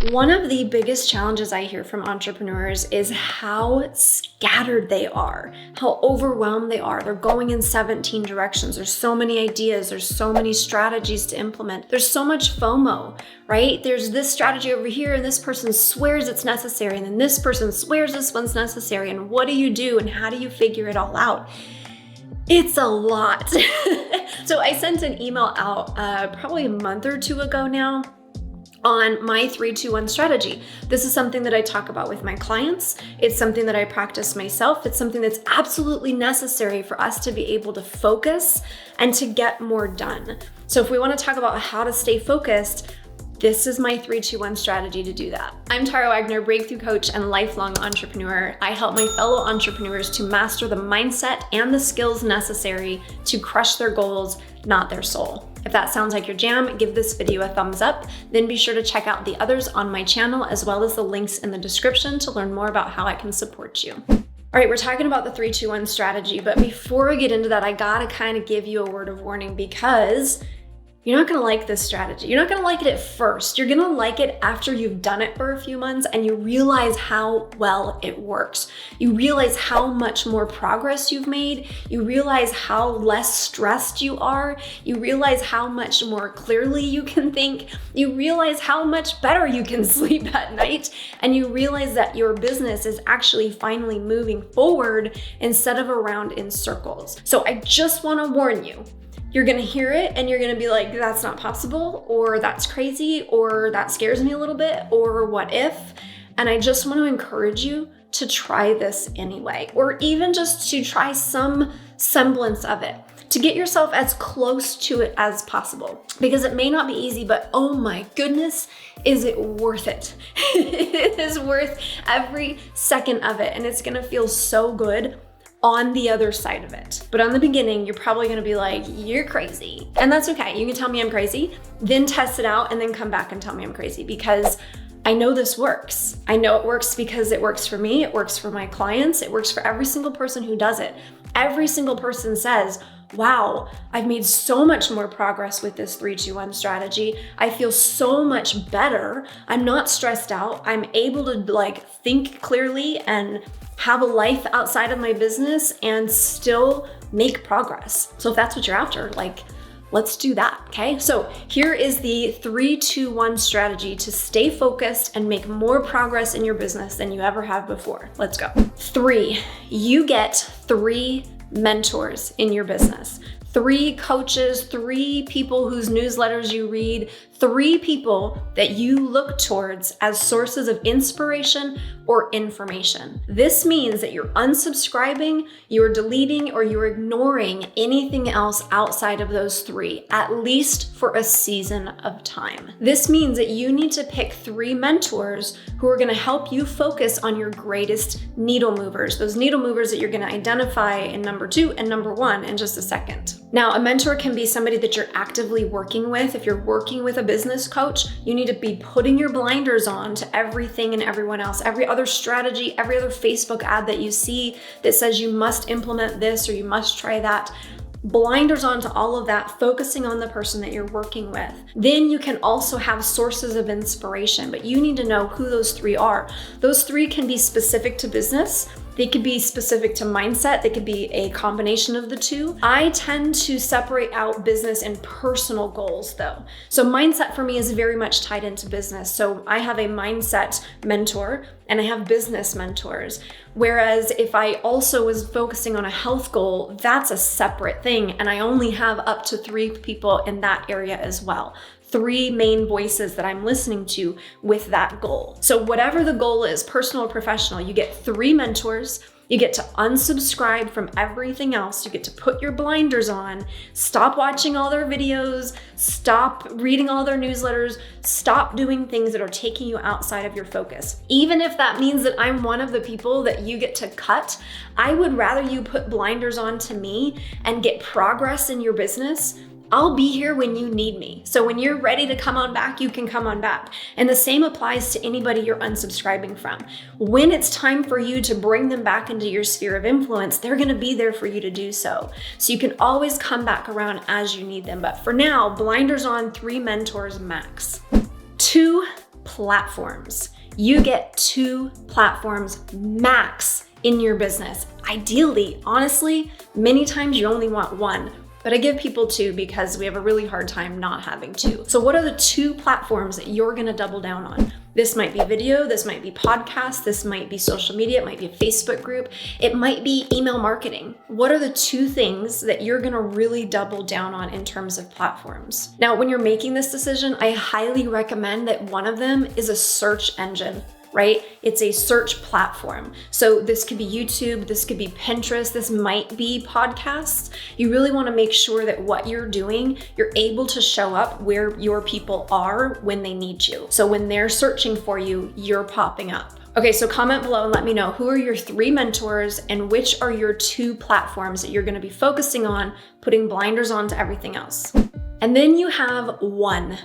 One of the biggest challenges I hear from entrepreneurs is how scattered they are, how overwhelmed they are. They're going in 17 directions. There's so many ideas. There's so many strategies to implement. There's so much FOMO, right? There's this strategy over here and this person swears it's necessary. And then this person swears this one's necessary. And what do you do? And how do you figure it all out? It's a lot. So I sent an email out probably a month or two ago now on my 3-2-1 strategy. This is something that I talk about with my clients. It's something that I practice myself. It's something that's absolutely necessary for us to be able to focus and to get more done. So if we want to talk about how to stay focused, this is my 3-2-1 strategy to do that. I'm Tara Wagner, breakthrough coach and lifelong entrepreneur. I help my fellow entrepreneurs to master the mindset and the skills necessary to crush their goals, not their soul. If that sounds like your jam, give this video a thumbs up. Then be sure to check out the others on my channel, as well as the links in the description to learn more about how I can support you. All right, we're talking about the 3-2-1 strategy, but before we get into that, I gotta kind of give you a word of warning because you're not gonna like this strategy. You're not gonna like it at first. You're gonna like it after you've done it for a few months and you realize how well it works. You realize how much more progress you've made. You realize how less stressed you are. You realize how much more clearly you can think. You realize how much better you can sleep at night. And you realize that your business is actually finally moving forward instead of around in circles. So I just wanna warn you, you're gonna hear it and you're gonna be like, that's not possible, or that's crazy, or that scares me a little bit, or what if? And I just wanna encourage you to try this anyway, or even just to try some semblance of it, to get yourself as close to it as possible. Because it may not be easy, but oh my goodness, is it worth it? It is worth every second of it, and it's gonna feel so good on the other side of it. But on the beginning, you're probably gonna be like, you're crazy. And that's okay, you can tell me I'm crazy, then test it out and then come back and tell me I'm crazy, because I know this works. I know it works because it works for me, it works for my clients, it works for every single person who does it. Every single person says, wow, I've made so much more progress with this 3-2-1 strategy. I feel so much better. I'm not stressed out. I'm able to think clearly and have a life outside of my business and still make progress. So if that's what you're after, let's do that, okay? So here is the 3-2-1 strategy to stay focused and make more progress in your business than you ever have before. Let's go. 3, you get 3 mentors in your business. 3 coaches, 3 people whose newsletters you read, 3 people that you look towards as sources of inspiration or information. This means that you're unsubscribing, you're deleting, or you're ignoring anything else outside of those 3, at least for a season of time. This means that you need to pick 3 mentors who are gonna help you focus on your greatest needle movers, those needle movers that you're gonna identify in number 2 and number 1 in just a second. Now, a mentor can be somebody that you're actively working with. If you're working with a business coach, you need to be putting your blinders on to everything and everyone else, every other strategy, every other Facebook ad that you see that says you must implement this or you must try that. Blinders on to all of that, focusing on the person that you're working with. Then you can also have sources of inspiration, but you need to know who those 3 are. Those 3 can be specific to business. They could be specific to mindset. They could be a combination of the 2. I tend to separate out business and personal goals though. So mindset for me is very much tied into business. So I have a mindset mentor and I have business mentors. Whereas if I also was focusing on a health goal, that's a separate thing. And I only have up to 3 people in that area as well. 3 main voices that I'm listening to with that goal. So whatever the goal is, personal or professional, you get 3 mentors, you get to unsubscribe from everything else, you get to put your blinders on, stop watching all their videos, stop reading all their newsletters, stop doing things that are taking you outside of your focus. Even if that means that I'm one of the people that you get to cut, I would rather you put blinders on to me and get progress in your business. I'll be here when you need me. So when you're ready to come on back, you can come on back. And the same applies to anybody you're unsubscribing from. When it's time for you to bring them back into your sphere of influence, they're gonna be there for you to do so. So you can always come back around as you need them. But for now, blinders on, 3 mentors max. 2, platforms. You get 2 platforms max in your business. Ideally, honestly, many times you only want 1. But I give people 2 because we have a really hard time not having 2. So what are the 2 platforms that you're gonna double down on? This might be video, this might be podcast, this might be social media, it might be a Facebook group, it might be email marketing. What are the 2 things that you're gonna really double down on in terms of platforms? Now, when you're making this decision, I highly recommend that one of them is a search engine, right? It's a search platform. So this could be YouTube, this could be Pinterest, this might be podcasts. You really wanna make sure that what you're doing, you're able to show up where your people are when they need you. So when they're searching for you, you're popping up. Okay, so comment below and let me know who are your 3 mentors and which are your 2 platforms that you're gonna be focusing on, putting blinders on to everything else. And then you have one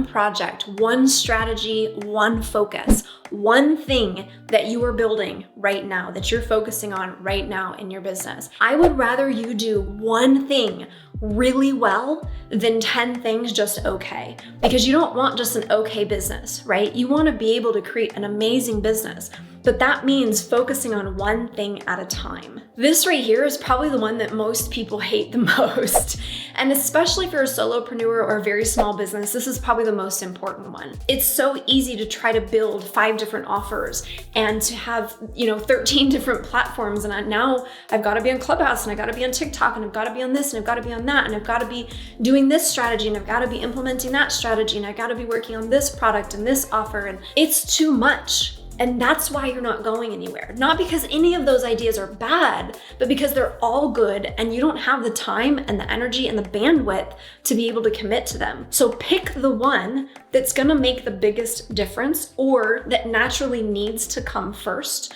project, one strategy, one focus, one thing that you are building right now, that you're focusing on right now in your business. I would rather you do one thing really well than 10 things just okay, because you don't want just an okay business, right? You want to be able to create an amazing business, but that means focusing on one thing at a time. This right here is probably the one that most people hate the most. And especially if you're a solopreneur or a very small business, this is probably the most important one. It's so easy to try to build 5 different offers and to have, 13 different platforms. And now I've got to be on Clubhouse and I got to be on TikTok and I've got to be on this and I've got to be on that and I've got to be doing this strategy and I've got to be implementing that strategy and I've got to be working on this product and this offer. And it's too much. And that's why you're not going anywhere. Not because any of those ideas are bad, but because they're all good and you don't have the time and the energy and the bandwidth to be able to commit to them. So pick the one that's gonna make the biggest difference or that naturally needs to come first.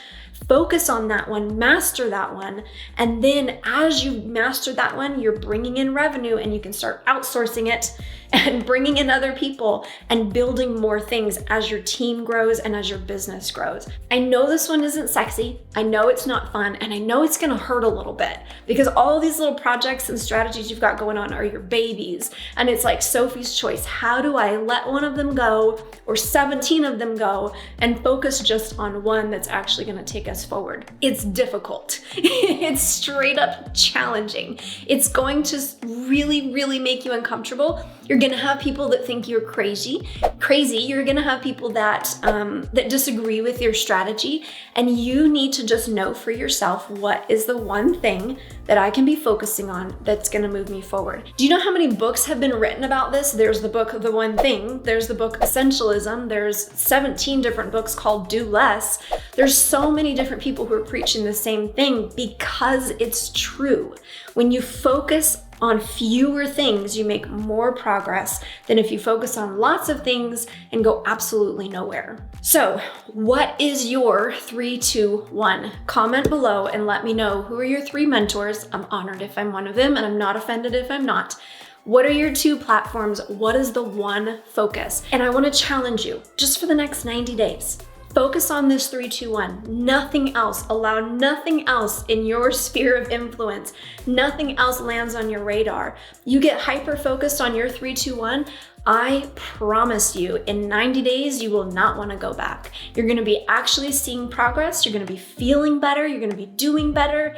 Focus on that one, master that one, and then as you master that one, you're bringing in revenue and you can start outsourcing it and bringing in other people and building more things as your team grows and as your business grows. I know this one isn't sexy, I know it's not fun, and I know it's gonna hurt a little bit because all of these little projects and strategies you've got going on are your babies. And it's like Sophie's choice. How do I let one of them go or 17 of them go and focus just on one that's actually gonna take us forward? It's difficult. It's straight up challenging. It's going to really, really make you uncomfortable. You're gonna have people that think you're crazy. You're gonna have people that that disagree with your strategy, and you need to just know for yourself what is the one thing that I can be focusing on that's gonna move me forward. Do you know how many books have been written about this? There's the book The One Thing, there's the book Essentialism, there's 17 different books called Do Less. There's so many different people who are preaching the same thing because it's true. When you focus on fewer things, you make more progress than if you focus on lots of things and go absolutely nowhere. So what is your 3, 2, 1? Comment below and let me know who are your 3 mentors. I'm honored if I'm one of them and I'm not offended if I'm not. What are your 2 platforms? What is the one focus? And I want to challenge you just for the next 90 days. Focus on this 3, 2, 1. Nothing else. Allow nothing else in your sphere of influence. Nothing else lands on your radar. You get hyper-focused on your 3, 2, 1. I promise you, in 90 days, you will not want to go back. You're going to be actually seeing progress. You're going to be feeling better. You're going to be doing better.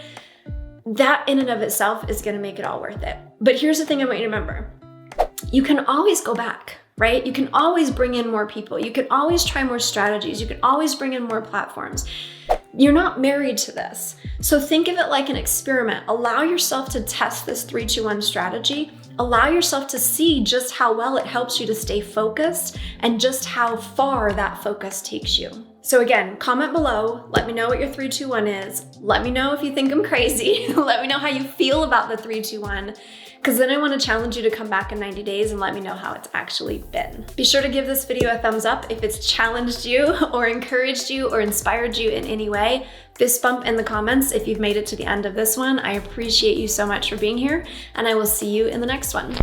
That in and of itself is going to make it all worth it. But here's the thing I want you to remember. You can always go back. Right? You can always bring in more people. You can always try more strategies. You can always bring in more platforms. You're not married to this. So think of it like an experiment. Allow yourself to test this 3, 2, 1 strategy. Allow yourself to see just how well it helps you to stay focused and just how far that focus takes you. So again, comment below, let me know what your 3, 2, 1 is. Let me know if you think I'm crazy. Let me know how you feel about the 3, 2, 1. Because then I want to challenge you to come back in 90 days and let me know how it's actually been. Be sure to give this video a thumbs up if it's challenged you or encouraged you or inspired you in any way. Fist bump in the comments if you've made it to the end of this one. I appreciate you so much for being here, and I will see you in the next one.